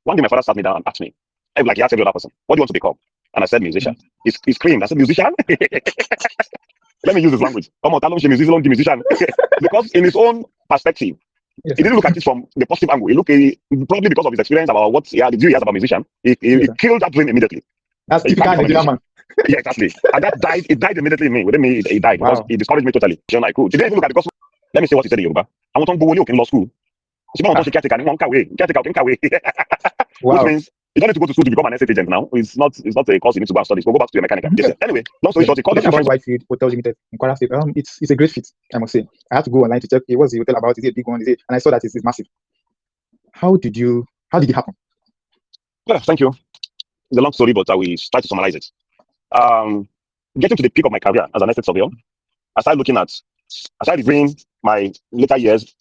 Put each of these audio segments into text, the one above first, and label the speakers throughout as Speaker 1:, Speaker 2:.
Speaker 1: One day my father sat me down and asked me, like he asked every other person, what do you want to become? And I said, musician. He screamed. I said, musician? Let me use his language. Come on, tell him musician. Because in his own perspective,
Speaker 2: Yes,
Speaker 1: he didn't look at it from the positive angle. He looked probably because of his experience about what he had, the view he has about musician. He killed that dream immediately.
Speaker 2: That's typical Nigerian man.
Speaker 1: Yeah, exactly. And that died. It died immediately in me. Within me, it died because he discouraged me totally. I could. He didn't even look at the gospel. Let me say what he said in Yoruba. I want to go in law school. Which means you don't need to go to school to become an estate agent now. It's not a course you need to go and study. So go back to your mechanical. Yes, anyway, long story short, he called
Speaker 2: talking about Whitefield Hotels Limited in Kwara State. It's a great fit, I must say. I had to go online to check what's the hotel about. Is it a big one? Is it? And I saw that it's massive. How did it happen?
Speaker 1: Well, thank you. It's a long story, but I will try to summarize it. Getting to the peak of my career as an estate surveyor, I started reviewing my later years.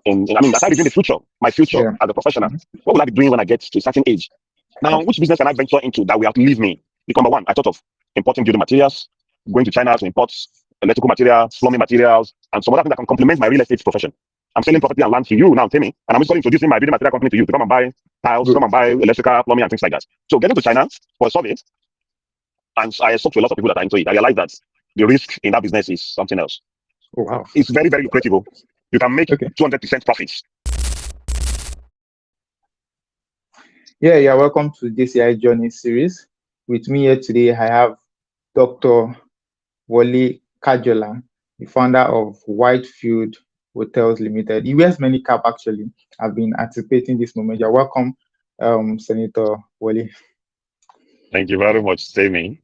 Speaker 1: I started reviewing the future, my future as a professional. What will I be doing when I get to a certain age? Now, which business can I venture into that will outlive me? Number one, I thought of importing building materials, going to China to import electrical materials, plumbing materials, and some other things that can complement my real estate profession. I'm selling property and land to you now, Timmy, and I'm just introducing my building material company to you to come and buy tiles, come and buy electrical, plumbing, and things like that. So getting to China for a survey, and I spoke to a lot of people that are into it. I realized that the risk in that business is something else.
Speaker 2: Oh, wow.
Speaker 1: It's very, very lucrative. You can make 200% profits.
Speaker 2: Yeah, welcome to JCI Journey series. With me here today, I have Dr. Oluwole Kajola, the founder of Whitefield Hotels Limited. He wears many caps, actually. I've been anticipating this moment. You're welcome, Senator Wole.
Speaker 1: Thank you very much, Tammy.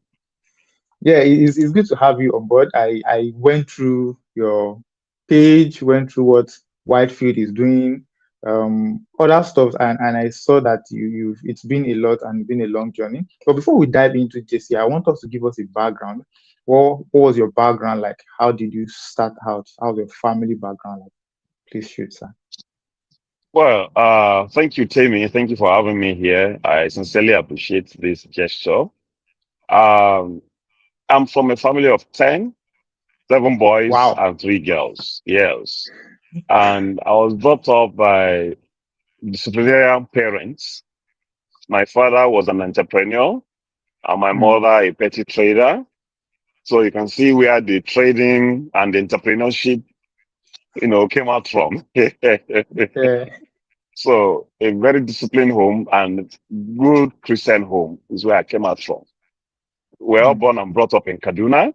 Speaker 2: Yeah, it's good to have you on board. I went through your page, went through what Whitefield is doing, other stuff, and I saw that it's been a lot and been a long journey. But before we dive into JC, I want us to give us a background. What was your background like? How did you start out? How's your family background like? Please shoot, sir.
Speaker 1: Well, thank you, Tammy. Thank you for having me here. I sincerely appreciate this gesture. I'm from a family of 10, 7 boys and 3 girls. Yes. And I was brought up by disciplinarian parents. My father was an entrepreneur and my mother a petty trader. So you can see where the trading and the entrepreneurship, came out from. So a very disciplined home and good Christian home is where I came out from. We're all born and brought up in Kaduna.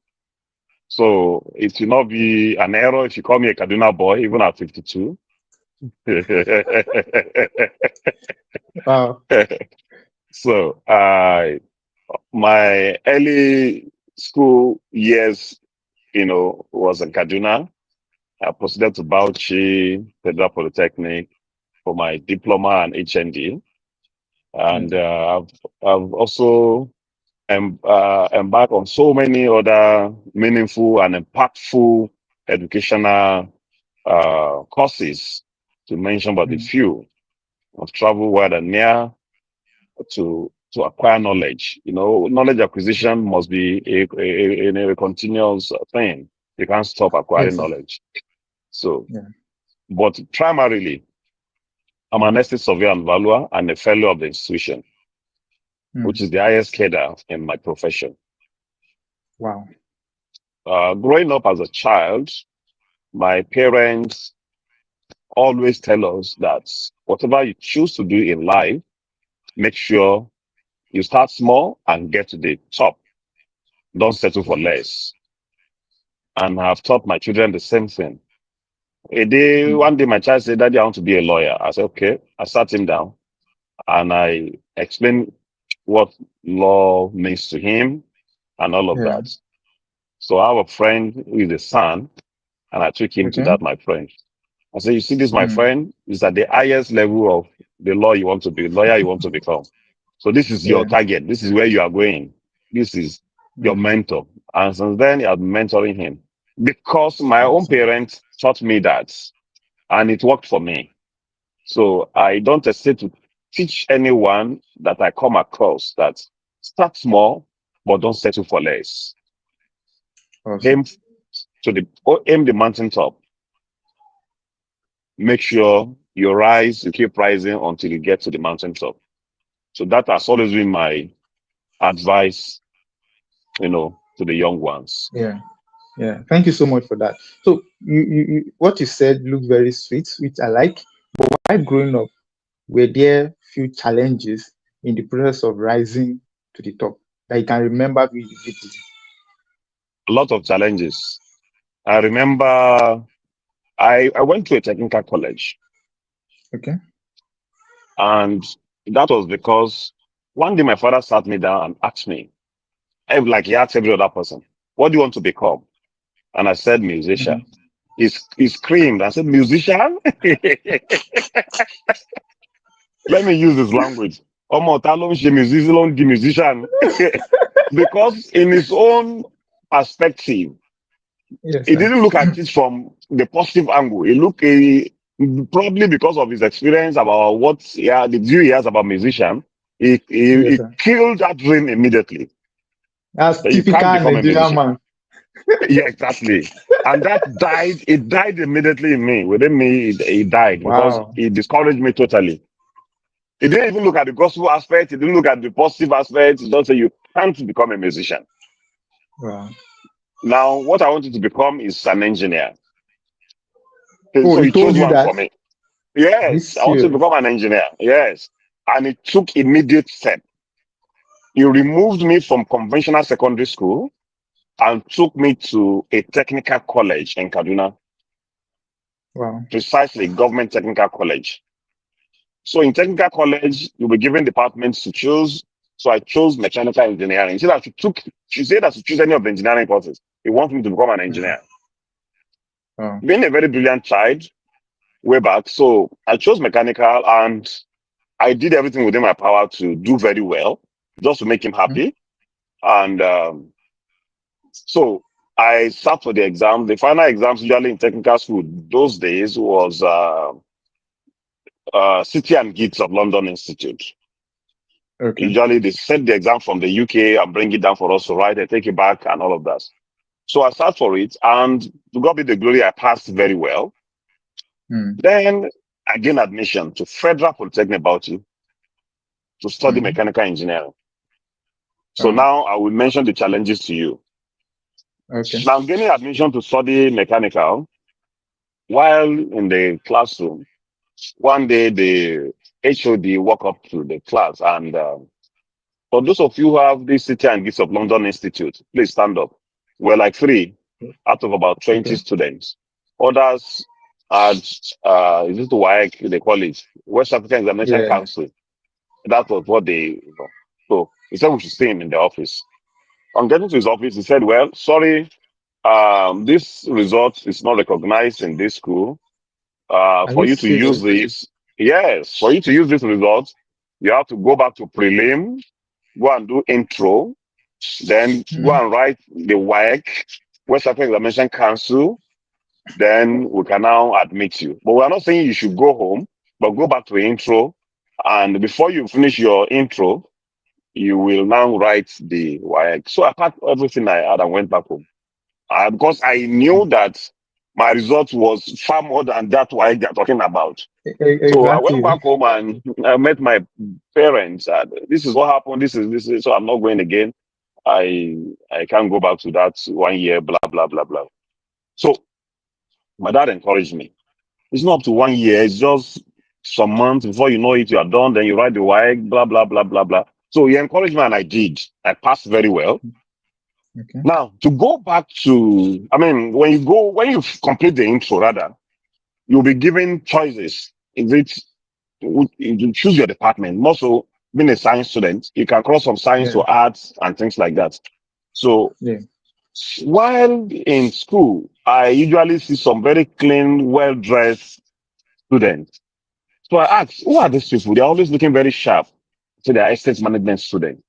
Speaker 1: So it will not be an error if you call me a Kaduna boy, even at 52.
Speaker 2: Wow.
Speaker 1: So my early school years, was in Kaduna. I proceeded to Bauchi, Federal Polytechnic for my diploma and HND. And I've also embarked on so many other meaningful and impactful educational courses, to mention but a few. I've traveled wide and near to acquire knowledge. Knowledge acquisition must be a continuous thing. You can't stop acquiring knowledge. So, but primarily, I'm an Estate Surveyor and Valuer and a fellow of the institution, which is the highest cadre in my profession.
Speaker 2: Wow.
Speaker 1: Growing up as a child, my parents always tell us that whatever you choose to do in life, make sure you start small and get to the top. Don't settle for less. And I've taught my children the same thing. One day my child said, Daddy, I want to be a lawyer. I said, okay. I sat him down and I explained what law means to him and all of that. So I have a friend who is a son, and I took him to that, my friend. I said, you see this, my friend, is at the highest level of the lawyer you want to become. So this is your target. This is where you are going. This is your mentor. And since then, I've been mentoring him because my own parents taught me that, and it worked for me. So I don't hesitate to teach anyone that I come across that start small, but don't settle for less. Aim the mountaintop. Make sure you keep rising until you get to the mountaintop. So that has always been my advice, to the young ones.
Speaker 2: Yeah. Yeah. Thank you so much for that. So what you said looked very sweet, which I like. But while growing up, were there few challenges in the process of rising to the top that you can remember vividly?
Speaker 1: A lot of challenges. I remember I went to a technical college,
Speaker 2: Okay.
Speaker 1: and that was because one day my father sat me down and asked me, like he asked every other person, what do you want to become? And I said, musician.
Speaker 2: Mhm.
Speaker 1: He screamed. I said, musician? Let me use this language. Omo, ta ló ń ṣe musician, ló ń di musician. Because in his own perspective,
Speaker 2: Yes,
Speaker 1: he
Speaker 2: sir.
Speaker 1: didn't look at it from the positive angle. Probably because of his experience about the view he has about musician,
Speaker 2: Yes,
Speaker 1: he
Speaker 2: sir.
Speaker 1: killed that dream immediately.
Speaker 2: That's
Speaker 1: That you can't
Speaker 2: typical
Speaker 1: become a
Speaker 2: Nigerian
Speaker 1: musician.
Speaker 2: man.
Speaker 1: Yeah, exactly. And it died immediately in me. Within me, it died because
Speaker 2: Wow.
Speaker 1: it discouraged me totally. He didn't even look at the gospel aspect. He didn't look at the positive aspect. He just said, you can't become a musician.
Speaker 2: Wow.
Speaker 1: Now, what I wanted to become is an engineer.
Speaker 2: Oh,
Speaker 1: So
Speaker 2: he
Speaker 1: he
Speaker 2: told
Speaker 1: chose
Speaker 2: you
Speaker 1: one
Speaker 2: that?
Speaker 1: for me.
Speaker 2: Are you
Speaker 1: Yes, I want to
Speaker 2: serious?
Speaker 1: become an engineer. Yes. And it took immediate step. He removed me from conventional secondary school and took me to a technical college in Kaduna,
Speaker 2: Wow.
Speaker 1: precisely government technical college. So in technical college, you'll be given departments to choose. So I chose mechanical engineering. She said that to choose any of the engineering courses. He wants me to become an
Speaker 2: Mhm.
Speaker 1: engineer.
Speaker 2: Wow.
Speaker 1: Being a very brilliant child way back, so I chose mechanical and I did everything within my power to do very well, just to make him
Speaker 2: Mhm.
Speaker 1: happy. And so I sat for the exam. The final exams, usually in technical school those days, was City and Guilds of London Institute.
Speaker 2: Okay.
Speaker 1: Usually they send the exam from the UK and bring it down for us to write and take it back and all of that. So I sat for it, and to God be the glory, I passed very well.
Speaker 2: Mm.
Speaker 1: Then I gained admission to Federal Polytechnic Bauchi to study
Speaker 2: Mhm.
Speaker 1: mechanical engineering. So
Speaker 2: Wow.
Speaker 1: now I will mention the challenges to you.
Speaker 2: Okay.
Speaker 1: Now, gaining admission to study mechanical, while in the classroom, one day the HOD walked up to the class and for those of you who have the City and Guilds of London Institute, please stand up. We're like three out of about 20
Speaker 2: Okay.
Speaker 1: students. Others had, is it WAEC, they call it, West African Examination
Speaker 2: Yeah.
Speaker 1: Council. That was what they. So he said we should stay in the office. On getting to his office, he said, well, sorry, this result is not recognized in this school.
Speaker 2: Are
Speaker 1: For
Speaker 2: you
Speaker 1: you to use
Speaker 2: serious?
Speaker 1: this, yes, for you to use this result, you have to go back to prelim, go and do intro, then go
Speaker 2: Mm.
Speaker 1: and write the WAEC, West African Examination Council, then we can now admit you. But we're not saying you should go home, but go back to intro. And before you finish your intro, you will now write the WAEC. So I packed everything I had and went back home. Because I knew that my result was far more than that WAEC they're talking about. So I went
Speaker 2: Exactly.
Speaker 1: back home and I met my parents. This is what happened. This is. So I'm not going again. I can't go back to that 1 year. Blah blah blah blah. So my dad encouraged me. It's not up to 1 year. It's just some months before you know it. You are done. Then you write the WAEC. Blah blah blah blah blah. So he encouraged me, and I did. I passed very well.
Speaker 2: Okay.
Speaker 1: Now to go back to, I mean, when you complete the intro, rather, you'll be given choices. Is it you choose your department? More so, being a science student, you can cross from science
Speaker 2: Yeah.
Speaker 1: to arts and things like that. So
Speaker 2: Yeah.
Speaker 1: while in school, I usually see some very clean, well-dressed students. So I asked, who are these people? They're always looking very sharp. So they're estate management students.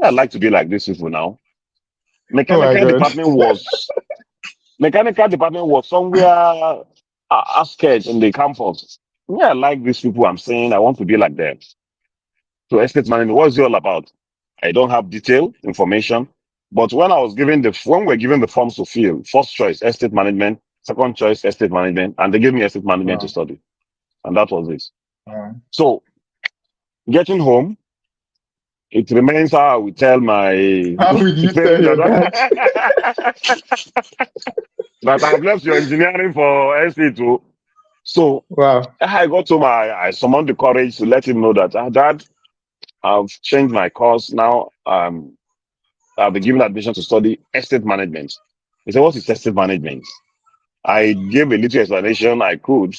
Speaker 1: I'd like to be like these people now.
Speaker 2: Oh my
Speaker 1: Mechanical
Speaker 2: God.
Speaker 1: department was Mechanical department was somewhere outskirts in the campus. Yeah, I like these people. I'm saying I want to be like them. So estate management, what is it all about? I don't have detailed information, but when we're given the forms to fill, first choice estate management, second choice estate management, and they gave me estate management to
Speaker 2: Wow.
Speaker 1: study, and that was it.
Speaker 2: Wow.
Speaker 1: So getting home, It remains how I will tell my
Speaker 2: How will you tell
Speaker 1: parents
Speaker 2: your dad?
Speaker 1: that I've left your engineering for SC2. So
Speaker 2: Wow.
Speaker 1: I got to I summoned the courage to let him know that, Dad, I've changed my course now. I'll be given admission to study estate management. He said, what is estate management? I gave a little explanation I could.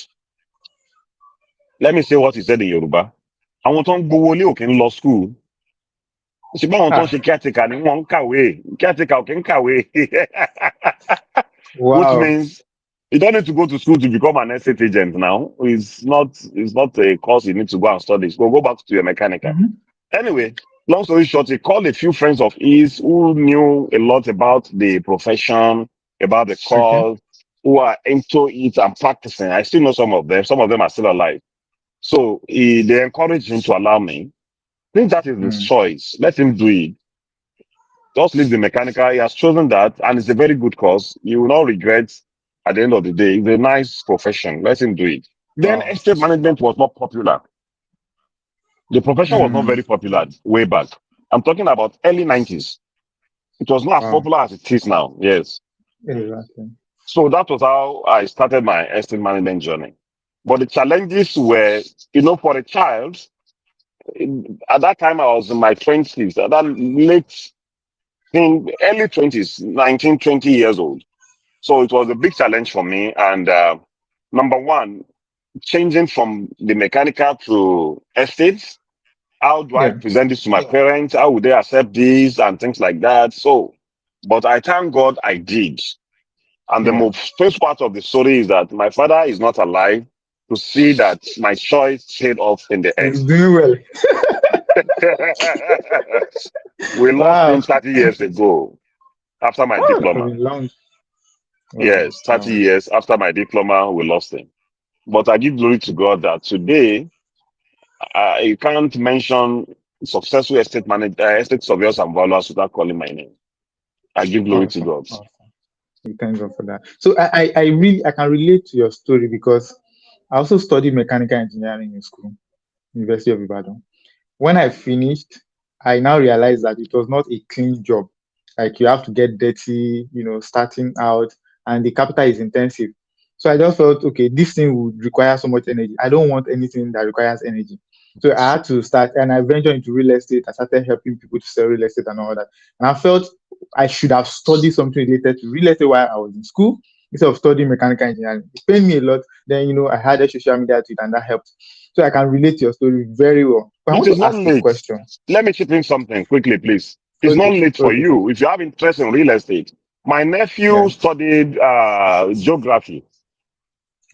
Speaker 1: Let me say what he said in Yoruba. Àwọn tó ń gbowó lé òkè ń lọ school. Ṣùgbọ́n àwọn tó ń
Speaker 2: Ah,
Speaker 1: ṣe caretaker ni wọ́n ń kàwé. Caretaker òkè ń kàwé. Which
Speaker 2: wow.
Speaker 1: means you don't need to go to school to become an estate agent now. It's not a course you need to go and study. So go back to your mechanical.
Speaker 2: Mhm.
Speaker 1: Anyway, long story short, he called a few friends of his who knew a lot about the profession, about the
Speaker 2: Okay.
Speaker 1: course, who are into it and practicing. I still know some of them. Some of them are still alive. So they encouraged him to allow me. I think that is his
Speaker 2: Mm.
Speaker 1: choice. Let him do it. Just leave the mechanical. He has chosen that, and it's a very good course. You will not regret at the end of the day. It's a nice profession. Let him do it. Then
Speaker 2: Wow.
Speaker 1: estate management was not popular. The profession was not
Speaker 2: Mm.
Speaker 1: very popular way back. I'm talking about early 90s. It was not as
Speaker 2: Wow.
Speaker 1: popular as it is now. Yes.
Speaker 2: Exactly.
Speaker 1: So that was how I started my estate management journey. But the challenges were, for a child, at that time I was in my 20s, at that late, early 20s, 19, 20 years old. So it was a big challenge for me. And number one, changing from the mechanical to estates. How do I
Speaker 2: Yeah.
Speaker 1: present this to my parents? How would they accept this and things like that? So, but I thank God I did. And the
Speaker 2: Yeah.
Speaker 1: most first part of the story is that my father is not alive to see that my choice paid off in the
Speaker 2: He's
Speaker 1: end.
Speaker 2: doing well.
Speaker 1: We lost him
Speaker 2: Wow.
Speaker 1: 30 years ago after my
Speaker 2: Ah, it's
Speaker 1: diploma.
Speaker 2: been long. Wow.
Speaker 1: Yes, 30
Speaker 2: Wow.
Speaker 1: years after my diploma, we lost him. But I give glory to God that today, you can't mention successful estate surveyors and valuers without calling my name. I give glory to
Speaker 2: Awesome.
Speaker 1: God.
Speaker 2: Awesome. We thank God for that. So I really I can relate to your story because I also studied mechanical engineering in school, University of Ibadan. When I finished, I now realized that it was not a clean job. Like you have to get dirty, starting out, and the capital is intensive. So I just felt, okay, this thing would require so much energy. I don't want anything that requires energy. So I had to start, and I ventured into real estate. I started helping people to sell real estate and all that. And I felt I should have studied something related to real estate while I was in school instead of studying mechanical engineering. It paid me a lot. Then, I had a social media to it, and that helped. So I can relate to your story very well. But I
Speaker 1: It
Speaker 2: want
Speaker 1: is
Speaker 2: to
Speaker 1: not
Speaker 2: ask a
Speaker 1: late.
Speaker 2: question.
Speaker 1: Let me chip in something quickly, please. It's not
Speaker 2: Okay,
Speaker 1: late for
Speaker 2: okay,
Speaker 1: you if you have interest in real estate. My nephew
Speaker 2: yeah,
Speaker 1: studied geography.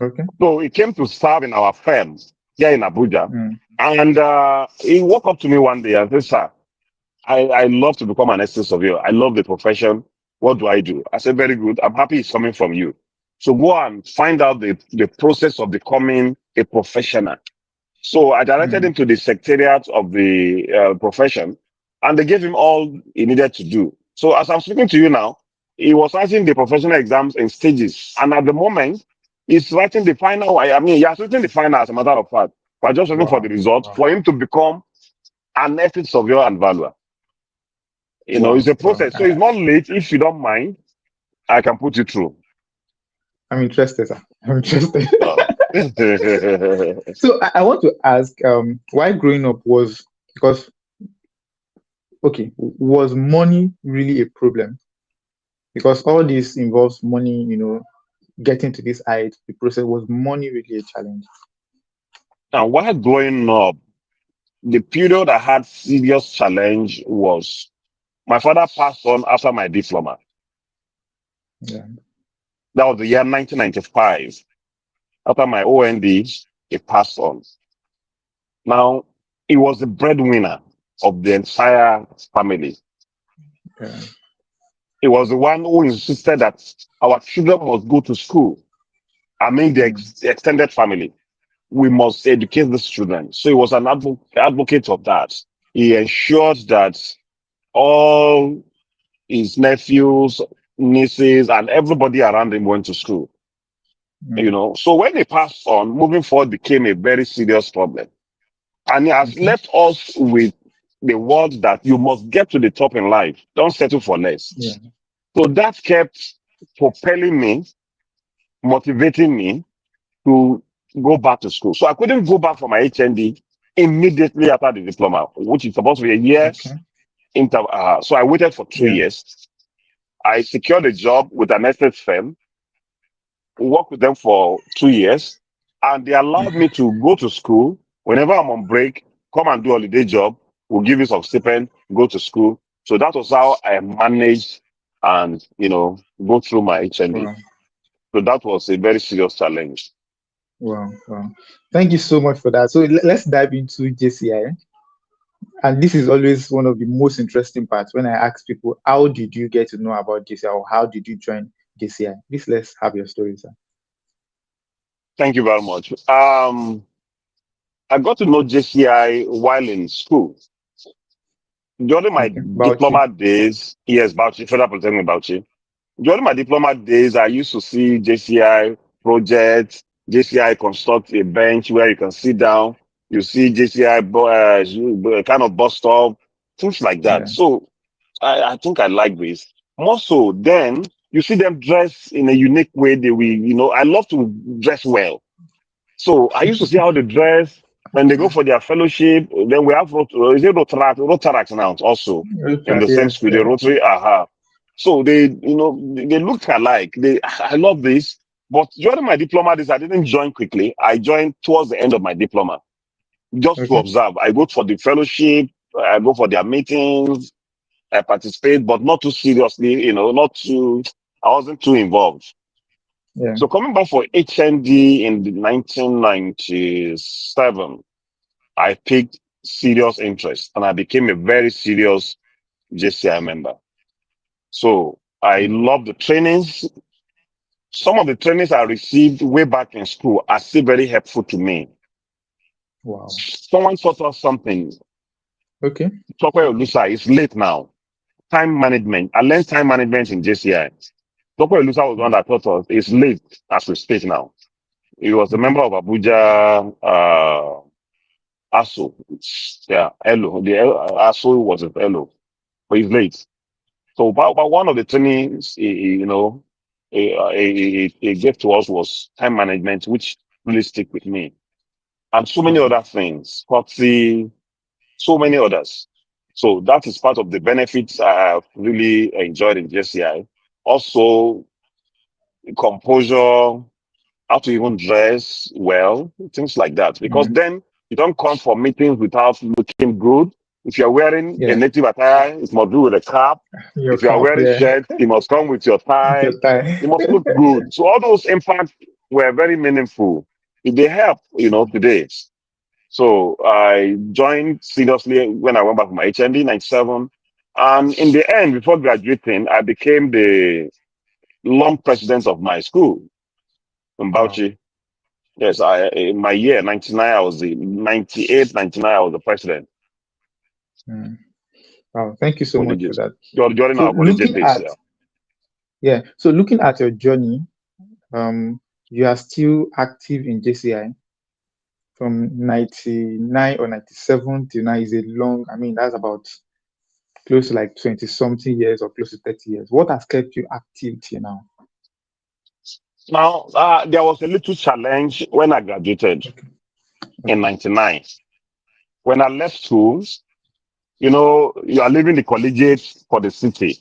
Speaker 2: okay,
Speaker 1: So he came to serve in our firm here in Abuja.
Speaker 2: mm,
Speaker 1: And he walked up to me one day and said, Sir, I love to become an estate surveyor. I love the profession. What do I do? I said, very good. I'm happy it's coming from you. So go and find out the process of becoming a professional. So I directed
Speaker 2: mm,
Speaker 1: him to the secretariat of the profession, and they gave him all he needed to do. So as I'm speaking to you now, he was writing the professional exams in stages, and at the moment, he's writing the final. I mean, he has written the final, as a matter of fact. We're just waiting for the
Speaker 2: wow,
Speaker 1: results
Speaker 2: wow,
Speaker 1: for him to become an estate surveyor and valuer. It's
Speaker 2: wow,
Speaker 1: a
Speaker 2: wow.
Speaker 1: process. So it's not late. If you don't mind, I can put you through.
Speaker 2: I'm interested, sir. I'm interested.
Speaker 1: Uh,
Speaker 2: So I want to ask, why growing up was because okay, was money really a problem? Because all this involves money, getting to this height, the process was money really a challenge?
Speaker 1: and while growing up, the period I had serious challenge was my father passed on after my diploma.
Speaker 2: Yeah.
Speaker 1: That was the year 1995. After my OND, he passed on. Now, he was the breadwinner of the entire family.
Speaker 2: Yeah.
Speaker 1: He was the one who insisted that our children must go to school. I mean,
Speaker 2: Mm,
Speaker 1: the extended family. We must educate these children. So he was an advocate of that. He ensured that all his nephews, nieces, and everybody around him went to school.
Speaker 2: mm,
Speaker 1: So when he passed on, moving forward became a very serious problem. And he has
Speaker 2: okay.
Speaker 1: left us with the word that you must get to the top in life. Don't settle for less.
Speaker 2: Yeah.
Speaker 1: So that kept propelling me, motivating me to go back to school. So I couldn't go back for my HND immediately after the diploma, which is supposed to be a year.
Speaker 2: Okay.
Speaker 1: So I waited for two
Speaker 2: Yeah.
Speaker 1: years. I secured a job with an estate firm, worked with them for 2 years, and they allowed me to go to school whenever I'm on break, come and do holiday job. We'll give you some stipend, go to school. So that was how I managed and, go through my HND.
Speaker 2: Wow.
Speaker 1: So that was a very serious challenge.
Speaker 2: Wow. Wow. Thank you so much for that. So let's dive into JCI. And this is always one of the most interesting parts when I ask people, how did you get to know about JCI or how did you join JCI? Please let's have your story, sir.
Speaker 1: Thank you very much. I got to know JCI while in school. During my
Speaker 2: Okay. Bauchi.
Speaker 1: diploma days, yes, Bauchi, Federal Polytechnic Bauchi. During my diploma days, I used to see JCI projects. JCI construct a bench where you can sit down. You see JCI kind of bus stop, things like that.
Speaker 2: Yeah.
Speaker 1: So I think I like this. More so, then you see them dress in a unique way. They will, I love to dress well. So I used to see how they dress when they go for their fellowship. Then we have is it Rotaract now also in the same
Speaker 2: Yes.
Speaker 1: school, the
Speaker 2: Yeah.
Speaker 1: Rotary. Aha. So they look alike. I love this. But during my diploma days, I didn't join quickly. I joined towards the end of my diploma just to
Speaker 2: Okay.
Speaker 1: observe. I go for the fellowship. I go for their meetings. I participate, but not too seriously. Not too. I wasn't too involved.
Speaker 2: Yeah.
Speaker 1: So coming back for HND in the 1997, I picked serious interest and I became a very serious JCI member. So I
Speaker 2: Mm.
Speaker 1: love the trainings. Some of the trainings I received way back in school are still very helpful to me.
Speaker 2: Wow.
Speaker 1: Someone taught us something.
Speaker 2: Okay.
Speaker 1: Software Olusa is late now. Time management. I learned time management in JCI. Software Olusa was one
Speaker 2: Mm.
Speaker 1: that taught us. It's late as we speak now. He was a
Speaker 2: Okay.
Speaker 1: member of Abuja ASO. Yeah, Elo. ASO was with Elo, but he's late. So, but one of the trainings, he gave to us was time management, which really stick with me, and so many
Speaker 2: Wow.
Speaker 1: other things, proxy, so many others. So that is part of the benefits I have really enjoyed in JCI. Also, composure, how to even dress well, things like that. Because
Speaker 2: Mm.
Speaker 1: then you don't come for meetings without looking good. If you're wearing a
Speaker 2: Yeah.
Speaker 1: native attire, it must be with a cap.
Speaker 2: Your
Speaker 1: If you are
Speaker 2: cup.
Speaker 1: wearing
Speaker 2: Yeah.
Speaker 1: shirt, it must come with your tie.
Speaker 2: Your tie.
Speaker 1: You must look good. So all those impacts were very meaningful. They help, today. So I joined seriously when I went back for my HND 97. And in the end, before graduating, I became the long president of my school in
Speaker 2: Wow.
Speaker 1: Bauchi. Yes, in my year 99, I was the 98, 99, I was the president
Speaker 2: Mm. Wow. Thank you so much for
Speaker 1: colleges
Speaker 2: that.
Speaker 1: during
Speaker 2: So
Speaker 1: our collegiate
Speaker 2: looking
Speaker 1: days.
Speaker 2: at
Speaker 1: Yeah.
Speaker 2: yeah. So looking at your journey, you are still active in JCI from 99 or 97 till now is a long, I mean, that's about close to like 20 something years or close to 30 years. What has kept you active till now?
Speaker 1: Now, there was a little challenge when I graduated in
Speaker 2: Okay.
Speaker 1: 99. When I left school, you are leaving the collegiate for the city.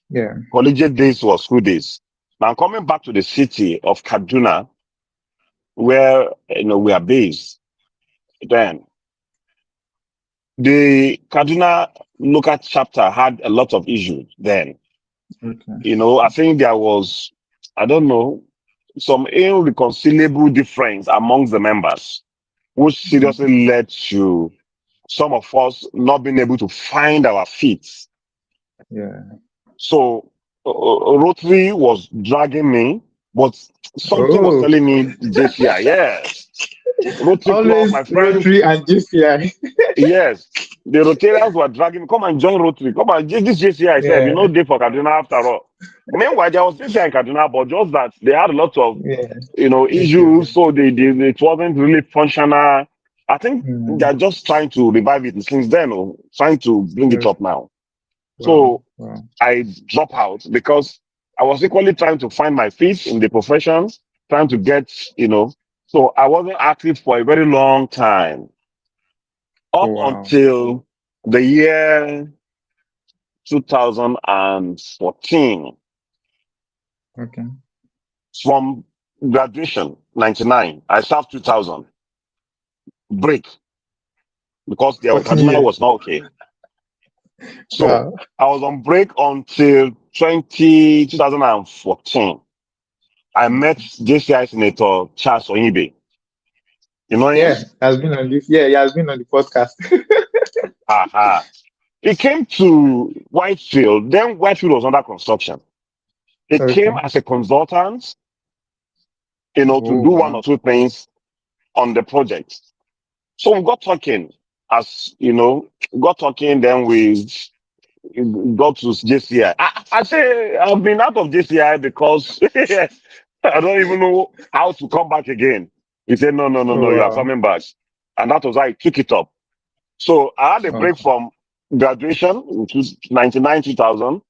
Speaker 2: Yeah.
Speaker 1: Collegiate days was school days. Now, coming back to the city of Kaduna, where, we are based, then the Kaduna local chapter had a lot of issues then.
Speaker 2: Okay.
Speaker 1: I think there was, I don't know, some irreconcilable difference amongst the members, which
Speaker 2: Okay.
Speaker 1: seriously led to some of us not being able to find our feet.
Speaker 2: Yeah.
Speaker 1: So Rotary was dragging me, but something was
Speaker 2: Oh,
Speaker 1: telling me JCI, yes. Rotary Club, my
Speaker 2: always
Speaker 1: friends,
Speaker 2: Rotary and GCI.
Speaker 1: yes. The Rotarians were dragging me, come and join Rotary. Come and this JCI said,
Speaker 2: Yeah.
Speaker 1: day for Kaduna after all. Meanwhile, there was JCI in Kaduna, but just that they had a lot of
Speaker 2: Yeah. Issues.
Speaker 1: issues, so it wasn't really functional. I think they're
Speaker 2: Mm.
Speaker 1: just trying to revive it since then, or trying to bring it
Speaker 2: Okay.
Speaker 1: up now.
Speaker 2: Wow.
Speaker 1: So
Speaker 2: Wow.
Speaker 1: I drop out because I was equally trying to find my feet in the profession, trying to get, so I wasn't active for a very long time
Speaker 2: Oh,
Speaker 1: up
Speaker 2: wow.
Speaker 1: until the year 2014.
Speaker 2: Okay.
Speaker 1: From graduation, 99, I served 2000 break because the
Speaker 2: 14
Speaker 1: Kaduna
Speaker 2: years.
Speaker 1: was not okay. So
Speaker 2: Wow.
Speaker 1: I was on break until 2014. I met
Speaker 2: Okay.
Speaker 1: JCI Senator Charles Onyibe. You know him?
Speaker 2: Yeah, has been on this. Yeah, he has been on the podcast.
Speaker 1: Aha. He came to Whitefield. Then Whitefield was under construction. He came
Speaker 2: Okay.
Speaker 1: as a consultant, to
Speaker 2: Oh,
Speaker 1: do one or
Speaker 2: wow.
Speaker 1: two things on the project. So we got talking got talking, then we got to JCI. I say I've been out of JCI because I don't even know how to come back again. He said, no, no, no,
Speaker 2: Oh,
Speaker 1: no, you are
Speaker 2: wow.
Speaker 1: coming back. And that was how I took it up. So I had a break
Speaker 2: Okay.
Speaker 1: from graduation, which is 99, 2000,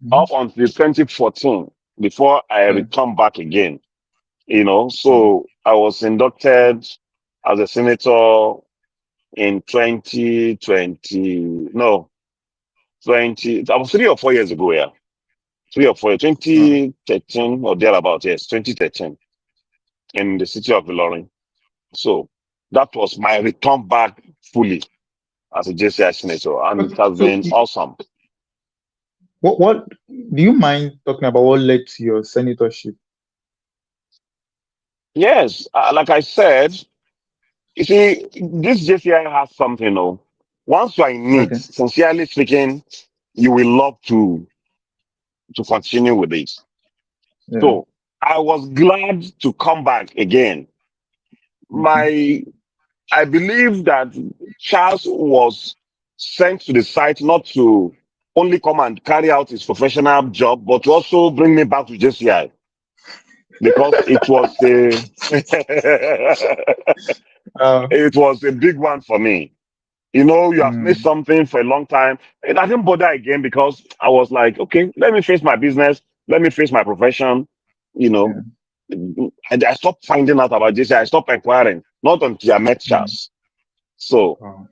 Speaker 2: Mhm.
Speaker 1: up until 2014 before I
Speaker 2: Yeah.
Speaker 1: returned back again.
Speaker 2: Wow.
Speaker 1: So I was inducted as a senator in 2020, no, 20, that was 3 or 4 years ago, yeah. 3 or 4,
Speaker 2: Wow.
Speaker 1: 2013 or thereabout, yes, 2013 in the city of Ilorin. So that was my return back fully as a JCI senator, and it
Speaker 2: Okay.
Speaker 1: has
Speaker 2: So,
Speaker 1: been awesome.
Speaker 2: what do you mind talking about what led to your senatorship?
Speaker 1: Yes, like I said, you see, this JCI has something, once you are in need,
Speaker 2: Okay.
Speaker 1: sincerely speaking, you will love to continue with it.
Speaker 2: Yeah.
Speaker 1: So I was glad to come back again.
Speaker 2: Okay.
Speaker 1: My I believe that Charles was sent to the site not to only come and carry out his professional job, but to also bring me back to JCI because it was a
Speaker 2: Uh,
Speaker 1: it was a big one for me. You have made
Speaker 2: mm,
Speaker 1: something for a long time. And I didn't bother again because I was like, okay, let me face my business, let me face my profession. You know,
Speaker 2: yeah.
Speaker 1: and I stopped finding out about JCI. I stopped inquiring, not until I met
Speaker 2: Mm,
Speaker 1: Charles. So
Speaker 2: wow.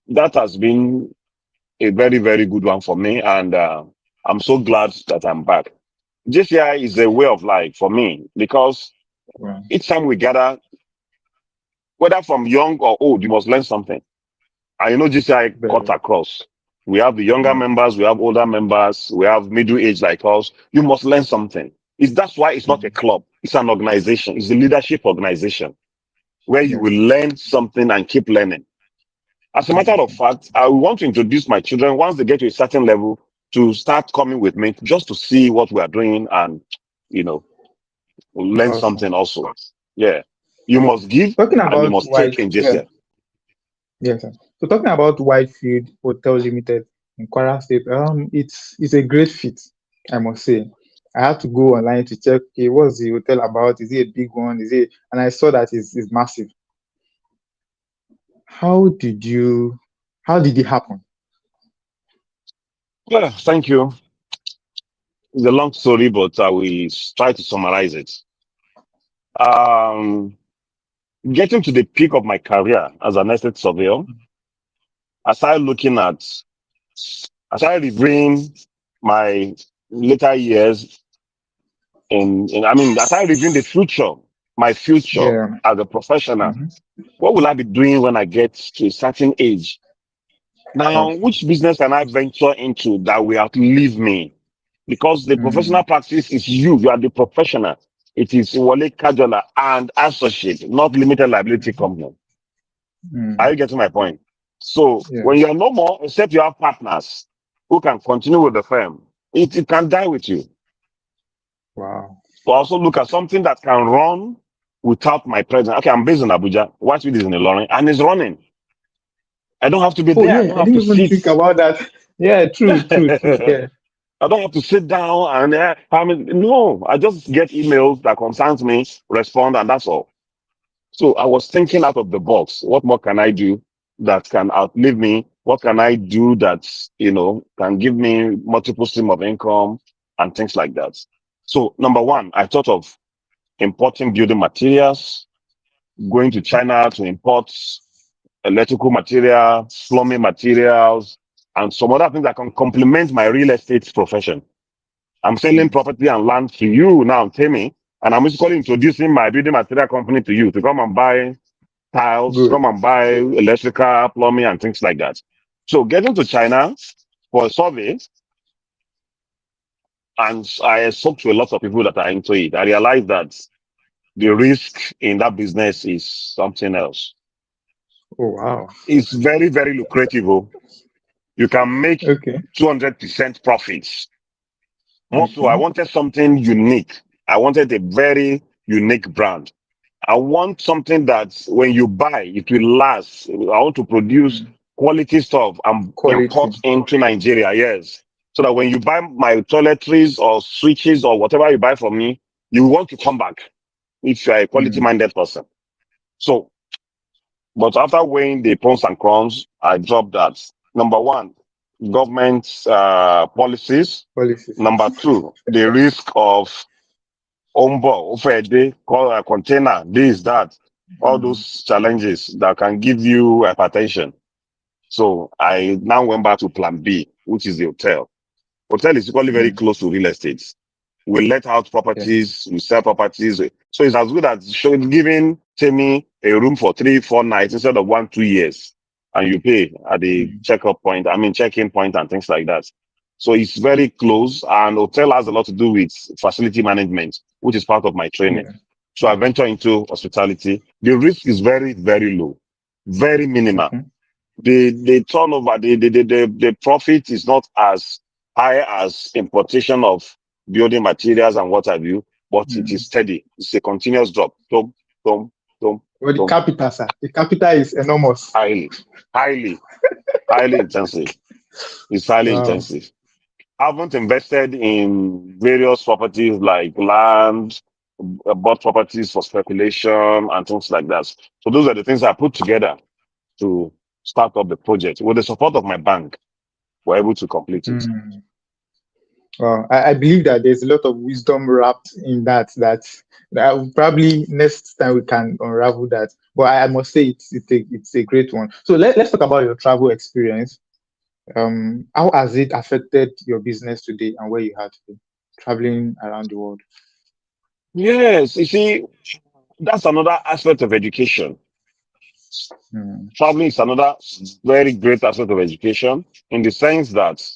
Speaker 1: that has been a very, very good one for me. And I'm so glad that I'm back. JCI is a way of life for me because
Speaker 2: Wow.
Speaker 1: each time we gather, whether from young or old, you must learn something. And JCI cut
Speaker 2: Very.
Speaker 1: across. We have the younger
Speaker 2: Yeah.
Speaker 1: members, we have older members, we have middle age like us. You must learn something. That's why it's not a
Speaker 2: Mm,
Speaker 1: club. It's an organization. It's a leadership organization where you
Speaker 2: yeah.
Speaker 1: will learn something and keep learning. As a matter of
Speaker 2: Okay.
Speaker 1: fact, I want to introduce my children once they get to a certain level to start coming with me just to see what we are doing and, you know, learn
Speaker 2: Awesome.
Speaker 1: something also. Yeah. You
Speaker 2: Okay.
Speaker 1: must give
Speaker 2: Talking
Speaker 1: and you
Speaker 2: about
Speaker 1: must take
Speaker 2: White.
Speaker 1: in
Speaker 2: Yeah.
Speaker 1: JCI.
Speaker 2: Yes, sir. So talking about Whitefield Hotel Limited in Kwara State, it's a great fit, I must say. I had to go online to check, okay, what's the hotel about? Is it a big one? And I saw that it's massive. How did you, how did it happen?
Speaker 1: Well, thank you. It's a long story, but I will try to summarize it. Um, Getting to the peak of my career as an estate surveyor, I started looking at, I started reviewing my later years I started reviewing the future, my future
Speaker 2: Yeah.
Speaker 1: as a professional.
Speaker 2: Hmm.
Speaker 1: What will I be doing when I get to a certain age? Now,
Speaker 2: Okay.
Speaker 1: which business can I venture into that will outlive me? Because the professional
Speaker 2: Mm,
Speaker 1: practice is you. You are the professional. It is Wale Kajola and associate, not limited liability
Speaker 2: mhm,
Speaker 1: company. Are you
Speaker 2: mm,
Speaker 1: getting my point? So when
Speaker 2: yes.
Speaker 1: you're no more, except you have partners who can continue with the firm, it can die with you.
Speaker 2: Wow.
Speaker 1: So also look at something that can run without my presence. Okay, I'm based in Abuja. Whitefield is in Ilorin and it's running. I don't have to be
Speaker 2: Oh,
Speaker 1: there. I
Speaker 2: yeah.
Speaker 1: don't
Speaker 2: I
Speaker 1: have
Speaker 2: didn't
Speaker 1: to
Speaker 2: even
Speaker 1: sit.
Speaker 2: think about that. Yeah, true, true, true.
Speaker 1: I
Speaker 2: Yeah.
Speaker 1: don't have to sit down and no, I just get emails that concerns me, respond, and that's all. So I was thinking out of the box. What more can I do that can outlive me? What can I do that, can give me multiple stream of income and things like that? So number one, I thought of importing building materials, going to China to import electrical material, plumbing materials, and some other things that can complement my real estate profession. I'm selling
Speaker 2: Mm.
Speaker 1: property and land to you now, Timmy, and I'm basically introducing my building material company to you to come and buy tiles,
Speaker 2: Good.
Speaker 1: come and buy electrical, plumbing, and things like that. So getting to China for a survey, and I spoke to a lot of people that are into it. I realized that the risk in that business is something else.
Speaker 2: Oh, wow.
Speaker 1: It's very, very lucrative. Oh. You can make
Speaker 2: Okay.
Speaker 1: 200% profits. More so, I
Speaker 2: Okay.
Speaker 1: wanted something unique. I wanted a very unique brand. I want something that when you buy, it will last. I want to produce
Speaker 2: Mm.
Speaker 1: quality stuff and
Speaker 2: Quality.
Speaker 1: import into Nigeria, yes. So that when you buy my toiletries or switches or whatever you buy from me, you want to come back if you're a quality
Speaker 2: Mm.
Speaker 1: minded person. So, but after weighing the pros and cons, I dropped that. Number one, government policies.
Speaker 2: Policies.
Speaker 1: Number two, the risk of Ombo, Ofede, container, this, that, all
Speaker 2: Mm.
Speaker 1: those challenges that can give you hypertension. So I now went back to plan B, which is the hotel. Hotel is equally very
Speaker 2: Mm.
Speaker 1: close to real estate. We let out
Speaker 2: Yes.
Speaker 1: properties, we sell properties. So it's as good as giving Timmy a room for 3, 4 nights instead of 1, 2 years. And you pay at the
Speaker 2: Mm.
Speaker 1: check-in point and things like that. So it's very close, and hotel has a lot to do with facility management, which is part of my training.
Speaker 2: Yeah.
Speaker 1: So I venture into hospitality. The risk is very, very low, very minimal.
Speaker 2: Okay.
Speaker 1: The turnover, the profit is not as high as importation of building materials and what have you, but it is
Speaker 2: Mm.
Speaker 1: steady. It's a continuous drop. Dum, dum, dum,
Speaker 2: Well, the
Speaker 1: dum.
Speaker 2: capital, sir. The capital is enormous.
Speaker 1: Highly, highly, highly intensive. It's highly
Speaker 2: Wow.
Speaker 1: intensive. I haven't invested in various properties like land, bought properties for speculation and things like that. So those are the things I put together to start up the project. With the support of my bank, we're able to complete it.
Speaker 2: Mm. Well, I believe that there's a lot of wisdom wrapped in that. That probably next time we can unravel that. But I must say it's a great one. So let's talk about your travel experience. How has it affected your business today and where you are today, traveling around the world?
Speaker 1: Yes, you see, that's another aspect of education.
Speaker 2: Mm.
Speaker 1: Traveling is another very great aspect of education in the sense that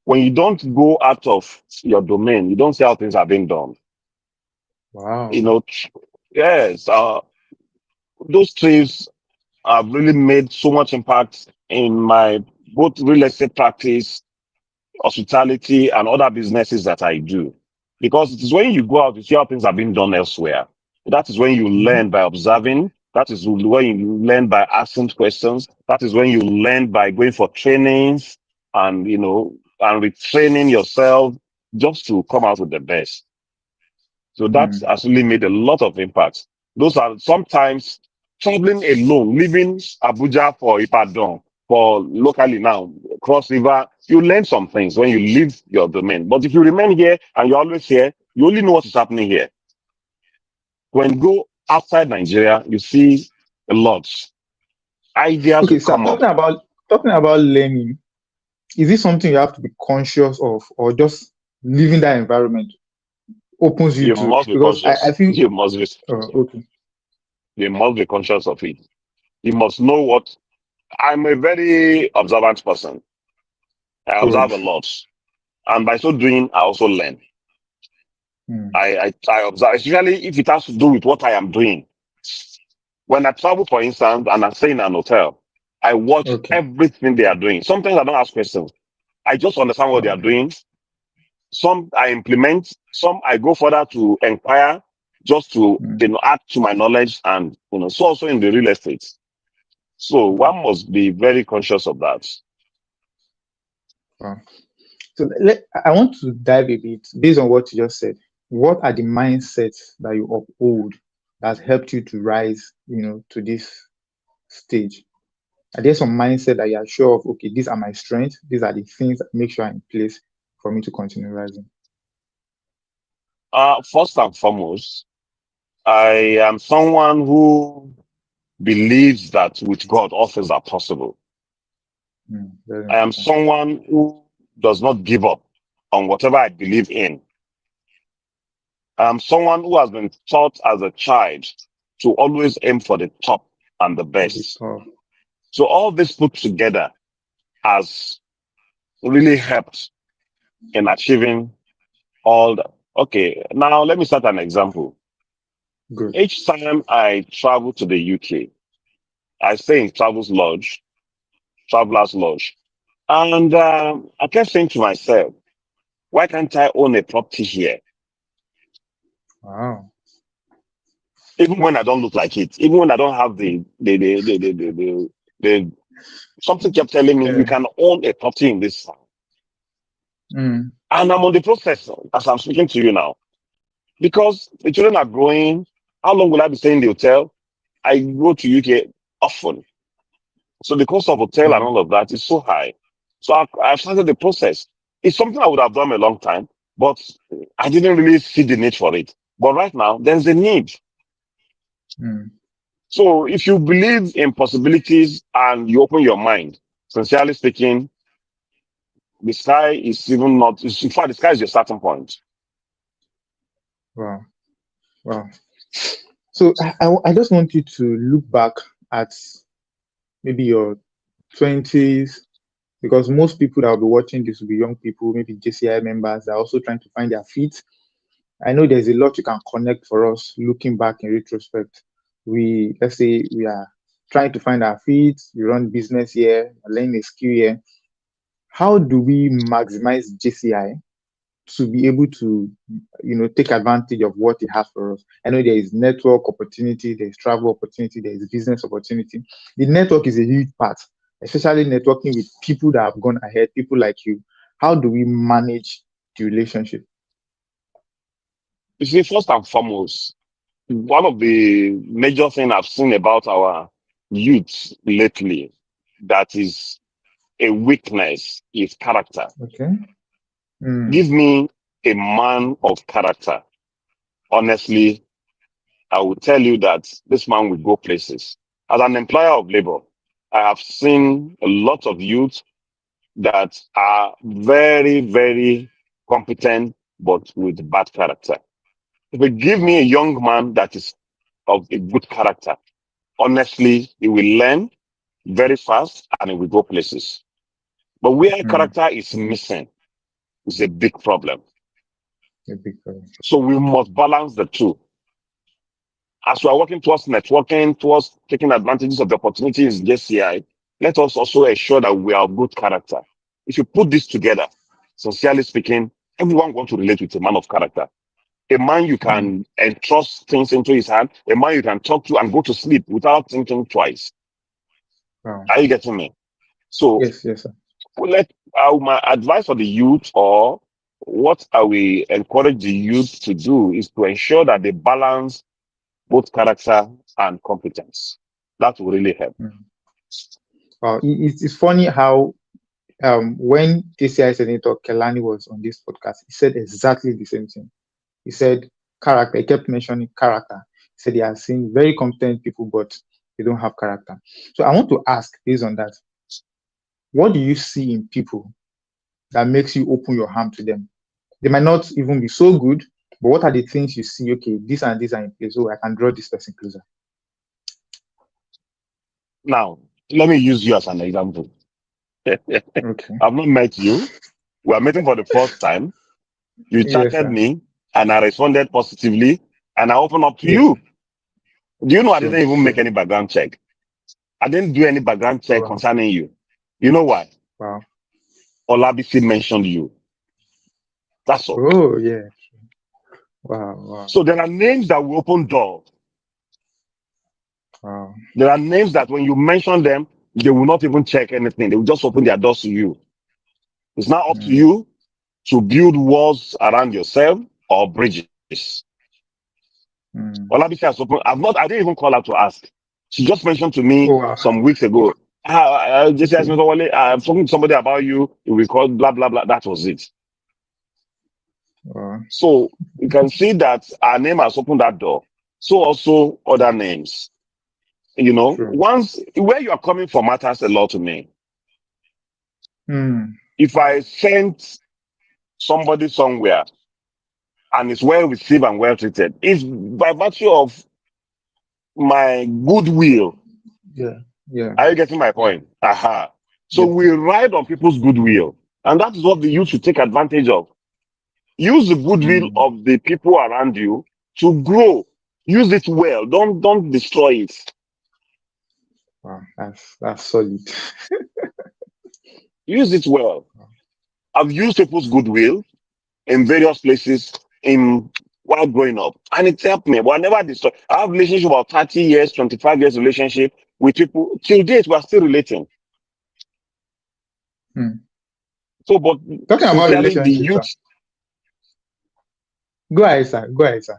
Speaker 1: when you don't go out of your domain, you don't see how things are being done. You
Speaker 2: Wow.
Speaker 1: know, yes, those trips have really made so much impact in my both real estate practice, hospitality, and other businesses that I do. Because it is when you go out, you see how things are being done elsewhere. That is when you
Speaker 2: Mhm.
Speaker 1: learn by observing. That is when you learn by asking questions. That is when you learn by going for trainings and, and retraining yourself just to come out with the best. So that's
Speaker 2: Mm.
Speaker 1: actually made a lot of impact. Those are sometimes traveling alone, leaving Abuja for Ibadan, for locally now, cross river, you learn some things when you leave your domain. But if you remain here and you're always here, you only know what is happening here. When you go outside Nigeria, you see a lot. Ideas will
Speaker 2: Okay, so
Speaker 1: come up.
Speaker 2: talking about learning, is it something you have to be conscious of, or just living that environment opens you
Speaker 1: You
Speaker 2: to?
Speaker 1: must be
Speaker 2: Because I
Speaker 1: conscious.
Speaker 2: feel, okay,
Speaker 1: You must be conscious of it. You must know what. I'm a very observant person. I
Speaker 2: good.
Speaker 1: observe a lot. And by so doing, I also learn.
Speaker 2: Mm.
Speaker 1: I observe, especially if it has to do with what I am doing. When I travel, for instance, and I stay in an hotel, I watch
Speaker 2: Okay.
Speaker 1: everything they are doing. Sometimes I don't ask questions. I just understand what they are
Speaker 2: Okay.
Speaker 1: doing. Some I implement, some I go further to inquire just to
Speaker 2: Mm.
Speaker 1: add to my knowledge, and so also in the real estate. So
Speaker 2: Wow.
Speaker 1: one must be very conscious of that.
Speaker 2: Wow. So I want to dive a bit based on what you just said. What are the mindsets that you uphold that helped you to rise to this stage? Are there some mindset that you are sure of? Okay, these are my strengths. These are the things that make sure I'm in place for me to continue rising.
Speaker 1: First and foremost, I am someone who believes that with God, all things are possible.
Speaker 2: Very
Speaker 1: I am
Speaker 2: important.
Speaker 1: someone who does not give up on whatever I believe in. I am someone who has been taught as a child to always aim for the top and the
Speaker 2: For the
Speaker 1: best.
Speaker 2: top.
Speaker 1: So all this put together has really helped in achieving all that. Okay, now let me start an example.
Speaker 2: Good.
Speaker 1: Each time I travel to the UK, I stay in travelers lodge. And I kept saying to myself, why can't I own a property here?
Speaker 2: Wow.
Speaker 1: Even when I don't look like it, even when I don't have the something kept telling me you
Speaker 2: Yeah.
Speaker 1: can own a property in this town.
Speaker 2: Mm.
Speaker 1: And I'm on the process as I'm speaking to you now. Because the children are growing. How long will I be staying in the hotel? I go to UK often. So the cost of hotel and
Speaker 2: Mm.
Speaker 1: all of that is so high. So I've started the process. It's something I would have done a long time, but I didn't really see the need for it. But right now, there's a need.
Speaker 2: Mm.
Speaker 1: So if you believe in possibilities and you open your mind, sincerely speaking, the sky is even not, in fact, the sky is your starting point.
Speaker 2: Wow. Wow. So I just want you to look back at maybe your 20s, because most people that will be watching this will be young people, maybe JCI members that are also trying to find their feet. I know there's a lot you can connect for us looking back in retrospect. Let's say we are trying to find our feet, we run business here, learning a skill here. How do we maximize JCI to be able to, take advantage of what it has for us? I know there is network opportunity, there's travel opportunity, there is business opportunity. The network is a huge part, especially networking with people that have gone ahead, people like you. How do we manage the relationship?
Speaker 1: You see, first and foremost, one of the major things I've seen about our youth lately that is a weakness is character.
Speaker 2: Okay. Mm.
Speaker 1: Give me a man of character. Honestly, I will tell you that this man will go places. As an employer of labor, I have seen a lot of youth that are very, very competent, but with bad character. If you give me a
Speaker 2: Wow.
Speaker 1: young man that is of a good character, honestly, he will learn very fast and he will go places. But where
Speaker 2: Mm.
Speaker 1: character is missing is a big problem.
Speaker 2: A big problem.
Speaker 1: So we must balance the two. As we are working towards networking, towards taking advantages of the opportunities in JCI, let us also ensure that we are of good character. If you put this together, sincerely speaking, everyone wants to relate with a man of character. A man you
Speaker 2: Mm.
Speaker 1: can entrust things into his hand, a man you can talk to and go to sleep without thinking twice.
Speaker 2: Wow.
Speaker 1: Are you getting me? So
Speaker 2: Yes, yes, sir.
Speaker 1: let my advice for the youth, or what I will encourage the youth to do, is to ensure that they balance both character and competence. That will really help.
Speaker 2: Mm. Wow. It's funny how when TCI Senator Kelani was on this podcast, he said exactly the same thing. He said character. He kept mentioning character. He said he has seen very competent people, but they don't have character. So I want to ask, based on that, what do you see in people that makes you open your hand to them? They might not even be so good, but what are the things you see? Okay, this and this are in place, so I can draw this person closer.
Speaker 1: Now, let me use you as an example.
Speaker 2: Okay.
Speaker 1: I've not met you. We are meeting for the first time. You
Speaker 2: Yes,
Speaker 1: chatted
Speaker 2: sir.
Speaker 1: me and I responded positively and I opened up to
Speaker 2: Yes,
Speaker 1: you.
Speaker 2: sir.
Speaker 1: Do you know I didn't
Speaker 2: Sure,
Speaker 1: even make
Speaker 2: sure.
Speaker 1: any background check? I didn't do any background check
Speaker 2: Wow.
Speaker 1: concerning you. You know why?
Speaker 2: Wow.
Speaker 1: Olabisi mentioned you. That's all.
Speaker 2: Oh, yeah. Wow, wow,
Speaker 1: So there are names that will open doors.
Speaker 2: wow.
Speaker 1: There are names that when you mention them, they will not even check anything. They will just open their doors to you. It's now up to
Speaker 2: Mm,
Speaker 1: you to build walls around yourself or bridges.
Speaker 2: mm.
Speaker 1: Olabisi has opened. I didn't even call her to ask. She just mentioned to me
Speaker 2: Oh wow.
Speaker 1: some weeks ago. Just asked
Speaker 2: Okay.
Speaker 1: me, Wale, I'm talking to somebody about you. We call blah blah blah. That was it.
Speaker 2: Wow.
Speaker 1: So you can see that our name has opened that door. So also other names. You know,
Speaker 2: True.
Speaker 1: once where you are coming from matters a lot to me.
Speaker 2: Hmm.
Speaker 1: If I sent somebody somewhere and is well received and well treated, it's by virtue of my goodwill.
Speaker 2: Yeah. Yeah.
Speaker 1: Are you getting my point? Aha. So
Speaker 2: Yes.
Speaker 1: we ride on people's goodwill. And that is what the youth should take advantage of. Use the goodwill
Speaker 2: Hmm.
Speaker 1: of the people around you to grow. Use it well. Don't destroy it.
Speaker 2: Wow. That's solid.
Speaker 1: Use it well. I've used people's goodwill in various places in while growing up. And it helped me. But I never destroy. I have relationship about 30 years, 25 years relationship with people. Till date, we're still relating.
Speaker 2: Hmm.
Speaker 1: So, but
Speaker 2: Talking about
Speaker 1: sincerely, the
Speaker 2: relationships, sir.
Speaker 1: youth
Speaker 2: Go ahead, sir. Go ahead, sir.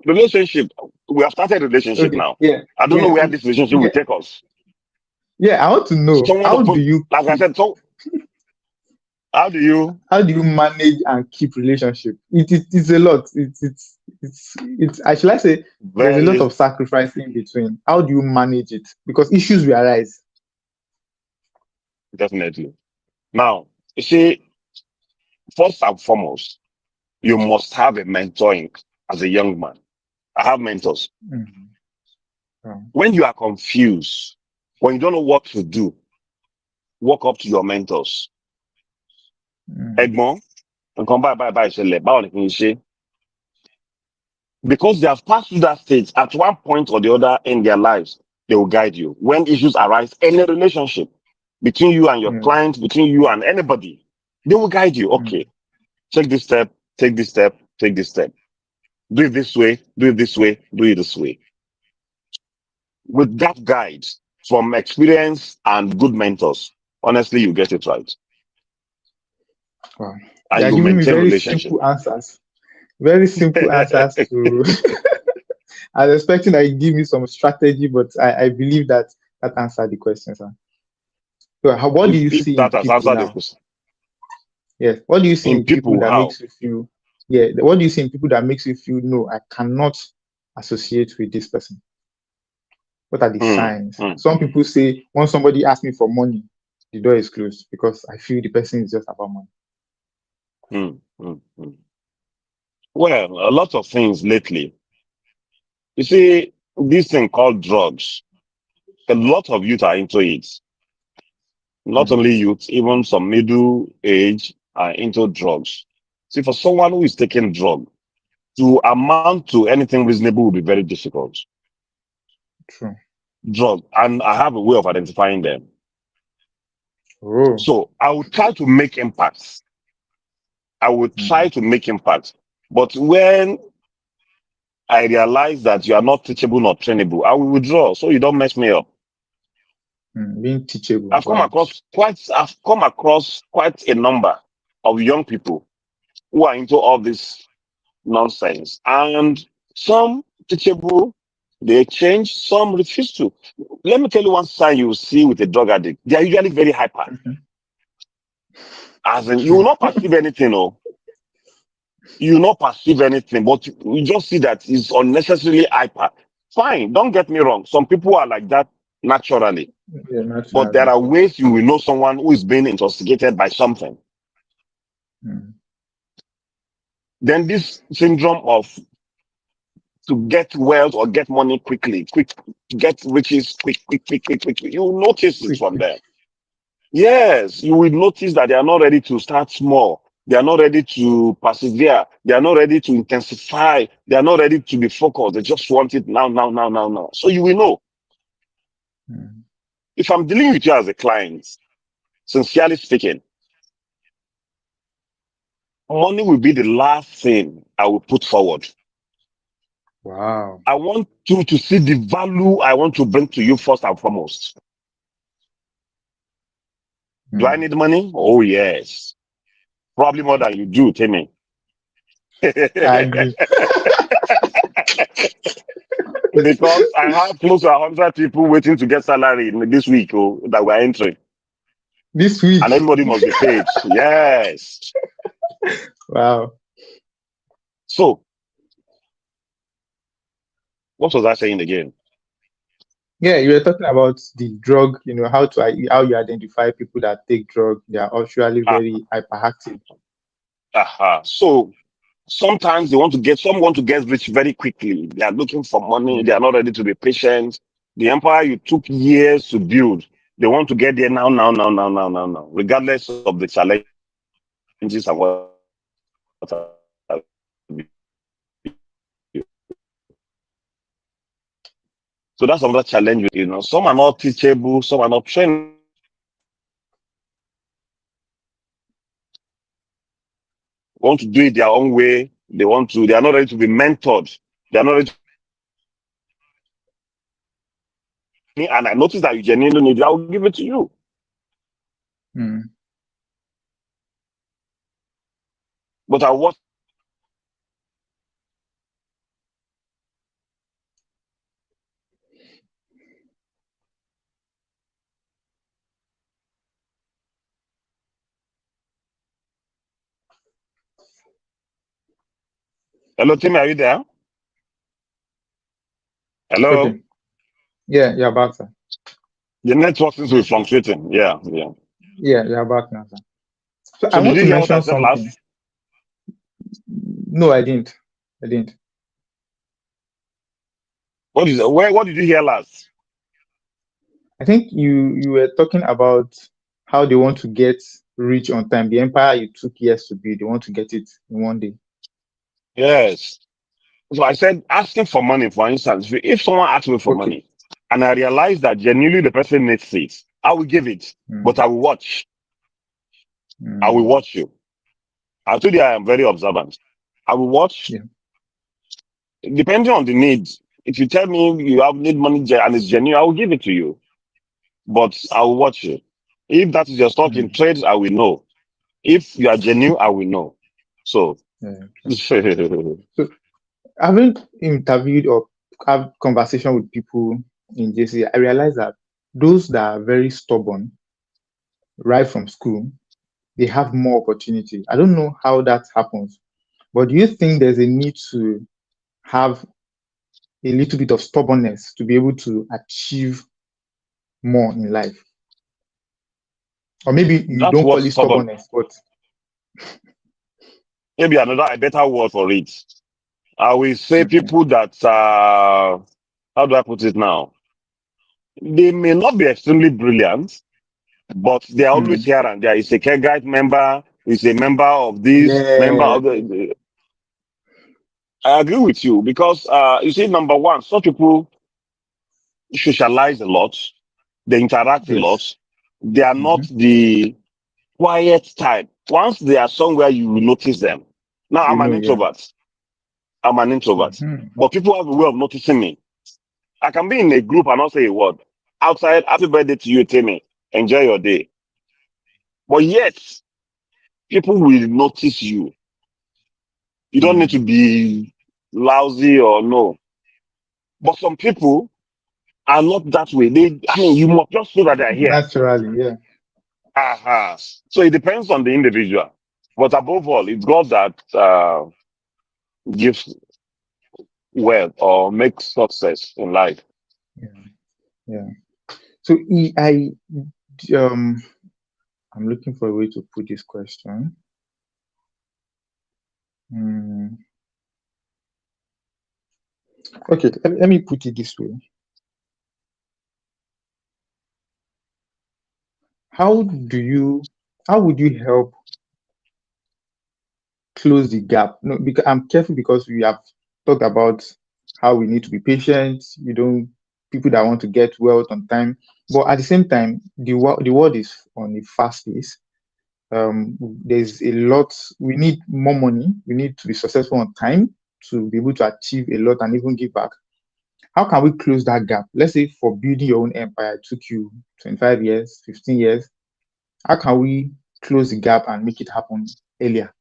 Speaker 1: relationship, we have started relationship
Speaker 2: Okay.
Speaker 1: now.
Speaker 2: Yeah.
Speaker 1: I don't know
Speaker 2: Yeah.
Speaker 1: where this relationship will
Speaker 2: Yeah.
Speaker 1: take us.
Speaker 2: Yeah. I want to know
Speaker 1: Someone open, like I said, so how do you
Speaker 2: how do you manage and keep relationship? It's a lot. It's I should I say there's a lot
Speaker 1: very
Speaker 2: of sacrifice in between. How do you manage it? Because issues will arise.
Speaker 1: definitely now you see, first and foremost, you must have a mentoring as a young man. I have mentors.
Speaker 2: Mhm. Oh,
Speaker 1: When you are confused, when you don't know what to do, walk up to your mentors.
Speaker 2: mm,
Speaker 1: Egbon, nǹkan báyìí ṣẹlẹ̀, báwo ni kí n ṣe? Because they have passed through that stage at one point or the other in their lives, they will guide you. When issues arise in a relationship between you and your
Speaker 2: yeah.
Speaker 1: client, between you and anybody, they will guide you.
Speaker 2: Mm,
Speaker 1: Okay, take this step, take this step, take this step. Do it this way, do it this way, do it this way. With that guide from experience and good mentors, honestly, you get it right.
Speaker 2: wow.
Speaker 1: And
Speaker 2: They are
Speaker 1: you
Speaker 2: giving me
Speaker 1: maintain
Speaker 2: very
Speaker 1: relationship.
Speaker 2: simple answers. Very simple answers to I was expecting that you give me some strategy, but I believe that that answered the question, sir. So what do you
Speaker 1: If
Speaker 2: see in
Speaker 1: that has
Speaker 2: people
Speaker 1: answered the
Speaker 2: now?
Speaker 1: question.
Speaker 2: Yes. What do you see
Speaker 1: In
Speaker 2: in people
Speaker 1: people,
Speaker 2: that
Speaker 1: how?
Speaker 2: makes you feel, yeah, what do you see in people that makes you feel, no, I cannot associate with this person? What are the
Speaker 1: Hmm,
Speaker 2: signs?
Speaker 1: hmm,
Speaker 2: Some people say, when somebody asks me for money, the door is closed because I feel the person is just about money.
Speaker 1: hmm. Well, a lot of things lately. You see, this thing called drugs, a lot of youth are into it. Not
Speaker 2: Mm,
Speaker 1: only youth, even some middle age are into drugs. See, for someone who is taking drug, to amount to anything reasonable will be very difficult.
Speaker 2: true.
Speaker 1: Drug, and I have a way of identifying them.
Speaker 2: Oh.
Speaker 1: So I will try to make impacts. I will try
Speaker 2: Mm,
Speaker 1: to make impacts. But when I realize that you are not teachable, not trainable, I will withdraw so you don't mess me up.
Speaker 2: being teachable. Wow.
Speaker 1: I've come across quite a number of young people who are into all this nonsense. And some teachable, they change, some refuse to. Let me tell you one sign you will see with a drug addict. They are usually very hyper.
Speaker 2: Mhm.
Speaker 1: As in, you will
Speaker 2: True.
Speaker 1: not perceive anything, oh. You will not perceive anything, but you just see that it's unnecessarily hyper. Fine, don't get me wrong. Some people are like that naturally.
Speaker 2: Yeah,
Speaker 1: But there
Speaker 2: naturally.
Speaker 1: are ways you will know someone who is being intoxicated by something.
Speaker 2: Mm,
Speaker 1: Then this syndrome of to get wealth or get money quickly, get riches quick. You will notice it
Speaker 2: quick,
Speaker 1: from
Speaker 2: quick.
Speaker 1: them. Yes, you will notice that they are not ready to start small. They are not ready to persevere. They are not ready to intensify. They are not ready to be focused. They just want it now. So you will know.
Speaker 2: Mm,
Speaker 1: If I'm dealing with you as a client, sincerely speaking, money will be the last thing I will put forward.
Speaker 2: wow.
Speaker 1: I want you to see the value I want to bring to you first and foremost. Do I
Speaker 2: Mm,
Speaker 1: need money? Oh, yes. Probably more than you do, Timmy.
Speaker 2: I agree.
Speaker 1: because I have close to 100 people waiting to get salary this week that we're entering,
Speaker 2: This week.
Speaker 1: and everybody must be paid. Yes.
Speaker 2: Wow.
Speaker 1: So, what was I saying again?
Speaker 2: Yeah, you were talking about the drug, how you identify people that take drug. They are actually
Speaker 1: Ah,
Speaker 2: very hyperactive.
Speaker 1: So, sometimes some want to get rich very quickly. They are looking for money.
Speaker 2: Yeah.
Speaker 1: They are not ready to be patient. The empire you took years to build, they want to get there now, now, now, now, now, now, now, regardless of the challenges and what have you. So that's another challenge. Some are not teachable, some are not trainable. Want to do it their own way. They are not ready to be mentored. They are not ready to, and I notice that you genuinely need it, I will give it to you.
Speaker 2: Mm.
Speaker 1: But I watch. Hello, Timmy, are you there? Hello?
Speaker 2: Okay. Yeah, you're back, sir.
Speaker 1: The network seems to be fluctuating. Yeah, yeah.
Speaker 2: Yeah, you're back now, sir. So I
Speaker 1: So did
Speaker 2: want
Speaker 1: you
Speaker 2: to
Speaker 1: hear what I
Speaker 2: mention
Speaker 1: said
Speaker 2: something.
Speaker 1: last?
Speaker 2: No, I didn't. I didn't.
Speaker 1: What did you hear last?
Speaker 2: I think you were talking about how they want to get rich on time. The empire you took years to build, they want to get it in one day.
Speaker 1: Yes. So I said asking for money, for instance, if someone asks me for
Speaker 2: Okay.
Speaker 1: money and I realize that genuinely the person needs it, I will give it. But
Speaker 2: Mm.
Speaker 1: I will watch. I will
Speaker 2: Mm.
Speaker 1: watch you. I told you I am very observant. I will watch
Speaker 2: Yeah.
Speaker 1: depending on the needs. If you tell me you have need money and it's genuine, I will give it to you. But I will watch you. If that is your stock in
Speaker 2: Mm.
Speaker 1: trades, I will know. If you are genuine, I will know. So
Speaker 2: Yeah. So having interviewed or have conversation with people in JC, I realized that those that are very stubborn right from school, they have more opportunity. I don't know how that happens, but do you think there's a need to have a little bit of stubbornness to be able to achieve more in life? Or maybe you
Speaker 1: that's
Speaker 2: don't
Speaker 1: what
Speaker 2: call it
Speaker 1: stubborn.
Speaker 2: stubbornness, but
Speaker 1: Maybe a better word for it. I will say
Speaker 2: okay.
Speaker 1: people that how do I put it now? They may not be extremely brilliant, but they are always
Speaker 2: Hmm.
Speaker 1: here and there. Is a care guide member, is a member of this, member
Speaker 2: Yeah,
Speaker 1: of I agree with you because you see, number one, such people socialize a lot, they interact a
Speaker 2: yes.
Speaker 1: lot. They are not
Speaker 2: Hmm.
Speaker 1: the quiet type. Once they are somewhere, you will notice them. Now,
Speaker 2: You
Speaker 1: I'm an
Speaker 2: know, yeah.
Speaker 1: introvert. I'm an introvert.
Speaker 2: Hmm.
Speaker 1: But people have a way of noticing me. I can be in a group and not say a word. Outside, happy birthday to you, Timmy. Enjoy your day. But yet, people will notice you. You don't need
Speaker 2: Hmm.
Speaker 1: to be lousy or no. But some people are not that way. You must just know that they're here.
Speaker 2: Naturally, yeah.
Speaker 1: Aha. So it depends on the individual. But above all, it's God that gives wealth or makes success in life.
Speaker 2: Yeah. Yeah. So um I'm looking for a way to put this question. Hmm. Okay, let me put it this way. How do you how would you help close the gap? No, because I'm careful because we have talked about how we need to be patient. You don't people that want to get wealth on time, but at the same time, the world is on a fast pace. There's a lot. We need more money. We need to be successful on time to be able to achieve a lot and even give back. How can we close that gap? Let's say for building your own empire, it took you 25 years, 15 years. How can we close the gap and make it happen earlier?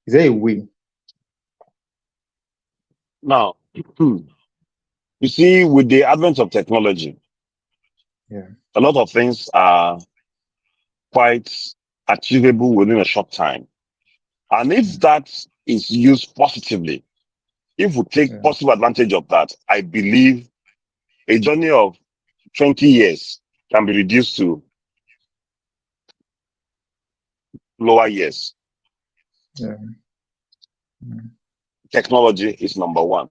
Speaker 2: Is there a way?
Speaker 1: Now, You see, with the advent of technology,
Speaker 2: Yeah.
Speaker 1: a lot of things are quite achievable within a short time. And if
Speaker 2: Mm.
Speaker 1: that is used positively, if we take
Speaker 2: Yeah.
Speaker 1: positive advantage of that, I believe a journey of 20 years can be reduced to lower years.
Speaker 2: Yeah. Mm.
Speaker 1: Technology is number one.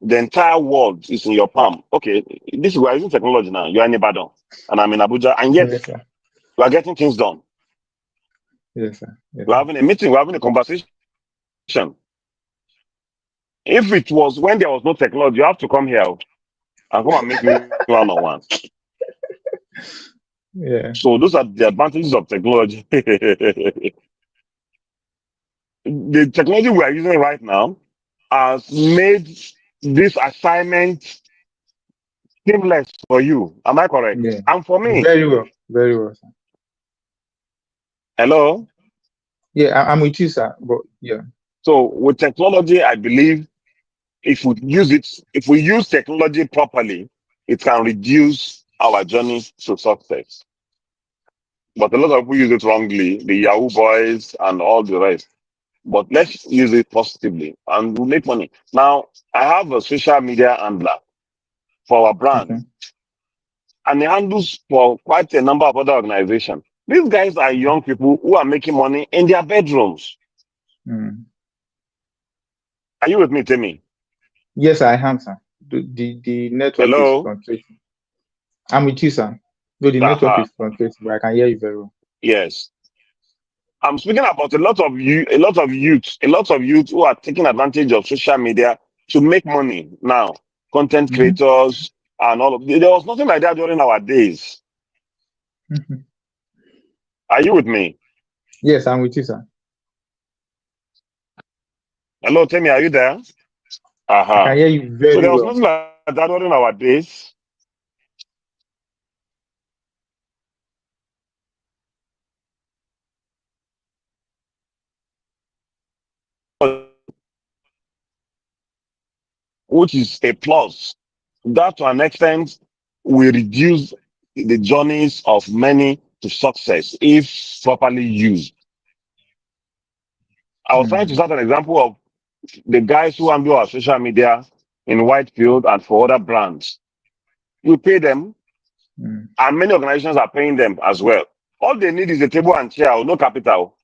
Speaker 1: The entire world is in your palm. Okay, this is we're using technology now. You're in Ibadan and I'm in Abuja, and yet
Speaker 2: Yes, sir.
Speaker 1: we are getting things done.
Speaker 2: Yes, sir. Yes,
Speaker 1: We're
Speaker 2: sir.
Speaker 1: having a meeting, we're having a conversation. If it was when there was no technology, you have to come here and come and meet me one on one.
Speaker 2: Yeah.
Speaker 1: So those are the advantages of technology. The technology we are using right now has made this assignment seamless for you. Am I correct?
Speaker 2: Yeah.
Speaker 1: And for me,
Speaker 2: Very well. Very well, sir.
Speaker 1: hello.
Speaker 2: Yeah, I'm with you, sir. But yeah.
Speaker 1: So with technology, I believe if we use technology properly, it can reduce our journey to success. But a lot of people use it wrongly, the Yahoo boys and all the rest. But let's use it positively and we'll make money. Now, I have a social media handler for our brand,
Speaker 2: Okay.
Speaker 1: and he handles for quite a number of other organizations. These guys are young people who are making money in their bedrooms.
Speaker 2: Mm.
Speaker 1: Are you with me, Timmy?
Speaker 2: Yes, I am, sir. The network is
Speaker 1: Hello?
Speaker 2: fluctuating. I'm with you, sir. Though the network
Speaker 1: Aha.
Speaker 2: is fluctuating, but I can hear you very well.
Speaker 1: Yes. I'm speaking about a lot of youth who are taking advantage of social media to make money now. Content
Speaker 2: Hmm.
Speaker 1: creators and all of. There was nothing like that during our days.
Speaker 2: Hmm.
Speaker 1: Are you with me?
Speaker 2: Yes, I'm with you, sir.
Speaker 1: Hello, Temi, are you there?
Speaker 2: I can
Speaker 1: Aha.
Speaker 2: hear you
Speaker 1: So
Speaker 2: very
Speaker 1: there was
Speaker 2: well.
Speaker 1: nothing like that during our days. Which is a plus. That to an extent will reduce the journeys of many to success if properly used. I was trying to
Speaker 2: Mm.
Speaker 1: start an example of the guys who handle our social media in Whitefield and for other brands. We pay them,
Speaker 2: Mm.
Speaker 1: and many organizations are paying them as well. All they need is a table and chair, no capital,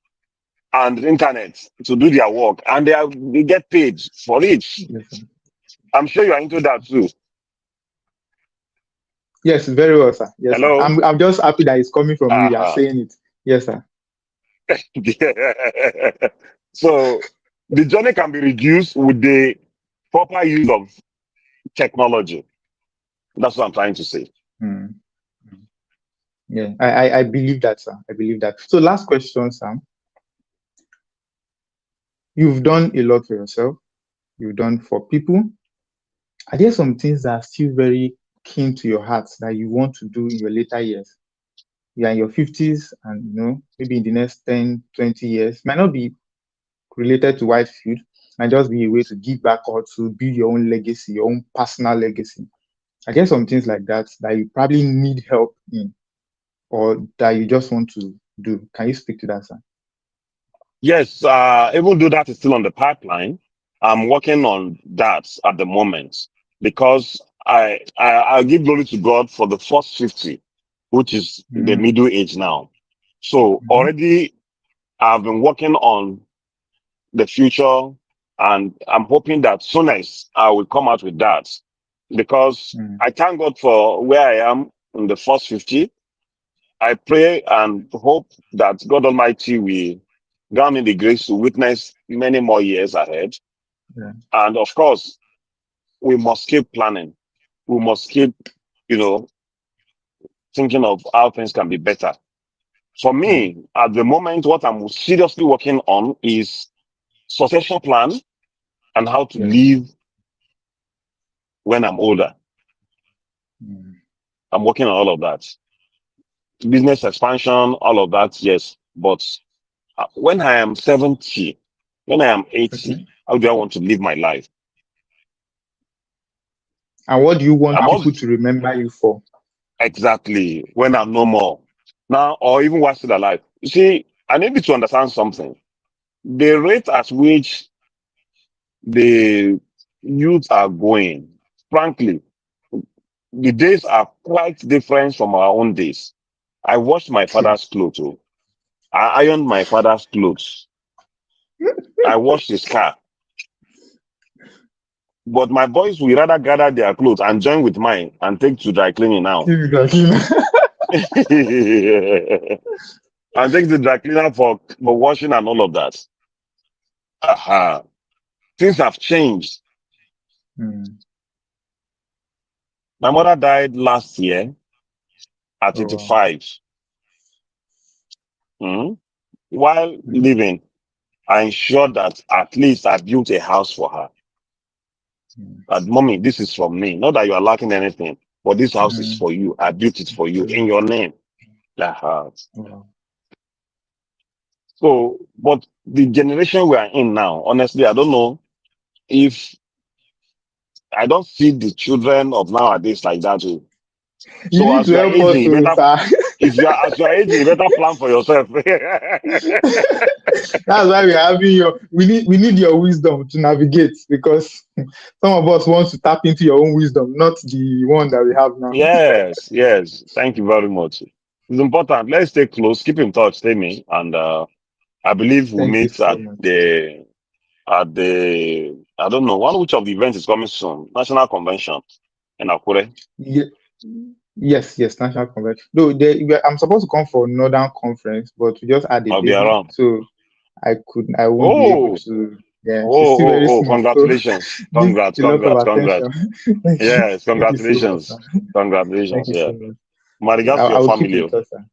Speaker 1: and internet to do their work, and they get paid for it.
Speaker 2: Yes, sir.
Speaker 1: I'm sure you are into that too.
Speaker 2: Yes, very well, sir. Yes, sir.
Speaker 1: Hello?
Speaker 2: I'm just happy that it's coming from you. You are
Speaker 1: Uh-huh.
Speaker 2: saying it. Yes, sir.
Speaker 1: So the journey can be reduced with the proper use of technology. That's what I'm trying to say.
Speaker 2: Mm. Yeah, I believe that, sir. I believe that. So, last question, Sam. You've done a lot for yourself. You've done for people. Are there some things that are still very keen to your heart that you want to do in your later years? You're in your 50s, and maybe in the next 10, 20 years, might not be related to Whitefield, might just be a way to give back or to build your own legacy, your own personal legacy. I guess some things like that that you probably need help in or that you just want to do. Can you speak to that, sir?
Speaker 1: Yes, even though that is still on the pipeline, I'm working on that at the moment because I give glory to God for the first 50, which is the
Speaker 2: Mm-hmm.
Speaker 1: middle age now. So already I've been working on the future, and I'm hoping that soonest I will come out with that because
Speaker 2: Mm-hmm.
Speaker 1: I thank God for where I am in the first 50. I pray and hope that God Almighty will grant me the grace to witness many more years ahead.
Speaker 2: Yeah.
Speaker 1: And of course, we must keep planning. We must keep, you know, thinking of how things can be better. For
Speaker 2: Yeah.
Speaker 1: me, at the moment, what I'm seriously working on is succession plan and how to
Speaker 2: Yeah.
Speaker 1: live when I'm older.
Speaker 2: Mm.
Speaker 1: I'm working on all of that. Business expansion, all of that, yes. But when I am 70, when I am
Speaker 2: Okay.
Speaker 1: 80, how do I want to live my life?
Speaker 2: And what do you want
Speaker 1: I
Speaker 2: people
Speaker 1: must
Speaker 2: to remember you for?
Speaker 1: exactly when I'm no more now, or even while still alive. You see, I need you to understand something. The rate at which the youth are going, frankly, the days are quite different from our own days. I washed my
Speaker 2: Hmm.
Speaker 1: father's clothes. Oh. I ironed my father's clothes. I washed his car. But my boys will rather gather their clothes and join with mine and take to dry cleaning now. And take the dry cleaner for washing and all of that. Aha. Things have changed.
Speaker 2: Hmm.
Speaker 1: My mother died last year at
Speaker 2: Oh, wow.
Speaker 1: 85. Hmm. While
Speaker 2: Hmm.
Speaker 1: living, I ensured that at least I built a house for her.
Speaker 2: Hmm.
Speaker 1: That mommy, this is from me. Not that you are lacking anything, but this house is
Speaker 2: Hmm.
Speaker 1: for you. I built it for you in your name. Aha.
Speaker 2: Wow.
Speaker 1: So, but the generation we are in now, honestly, I don't know if I don't see the children of nowadays like that too.
Speaker 2: You
Speaker 1: So
Speaker 2: need
Speaker 1: as
Speaker 2: to
Speaker 1: you are
Speaker 2: help
Speaker 1: aging,
Speaker 2: us,
Speaker 1: you
Speaker 2: so,
Speaker 1: better
Speaker 2: sir.
Speaker 1: if you are as you are aging, you better plan for yourself.
Speaker 2: That's why we're having your. We need your wisdom to navigate, because some of us want to tap into your own wisdom, not the one that we have now.
Speaker 1: Yes, yes. Thank you very much. It's important. Let's stay close, keep in touch, stay me, and I believe we'll
Speaker 2: Thank you
Speaker 1: meet
Speaker 2: so much.
Speaker 1: at the I don't know one which of the events is coming soon. National convention in Akure.
Speaker 2: Ye- yes, national conference. No, I'm supposed to come for Northern Conference, but we just had a
Speaker 1: I'll be
Speaker 2: baby,
Speaker 1: around.
Speaker 2: so I won't be able
Speaker 1: Oh,
Speaker 2: to. Yeah, she's still very small, so
Speaker 1: congratulations.
Speaker 2: needs
Speaker 1: Congrats,
Speaker 2: a lot of
Speaker 1: congrats,
Speaker 2: attention.
Speaker 1: congrats.
Speaker 2: Thank you.
Speaker 1: Yes,
Speaker 2: Thank you so much, sir.
Speaker 1: congratulations.
Speaker 2: Thank
Speaker 1: Congratulations.
Speaker 2: you
Speaker 1: Yeah.
Speaker 2: so much.
Speaker 1: My regards to
Speaker 2: I
Speaker 1: your
Speaker 2: will keep
Speaker 1: family.
Speaker 2: in
Speaker 1: Oh.
Speaker 2: touch, sir.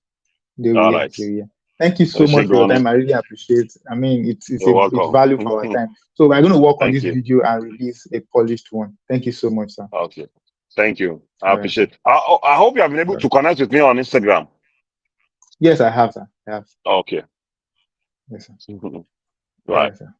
Speaker 2: They will
Speaker 1: All
Speaker 2: hear.
Speaker 1: right.
Speaker 2: They will hear. Thank you so much for your
Speaker 1: Shigoni,
Speaker 2: time. I really appreciate. I mean,
Speaker 1: you're
Speaker 2: it's
Speaker 1: welcome.
Speaker 2: value for our time. So we're going to work on
Speaker 1: Thank
Speaker 2: this
Speaker 1: you.
Speaker 2: video and release a polished one. Thank you so much, sir.
Speaker 1: Okay. Thank you. I
Speaker 2: All right, sir.
Speaker 1: appreciate. I hope you have been able
Speaker 2: All right.
Speaker 1: to connect with me on Instagram.
Speaker 2: Yes, I have, sir. I have.
Speaker 1: Okay.
Speaker 2: Yes, sir. All
Speaker 1: Right.
Speaker 2: right, sir.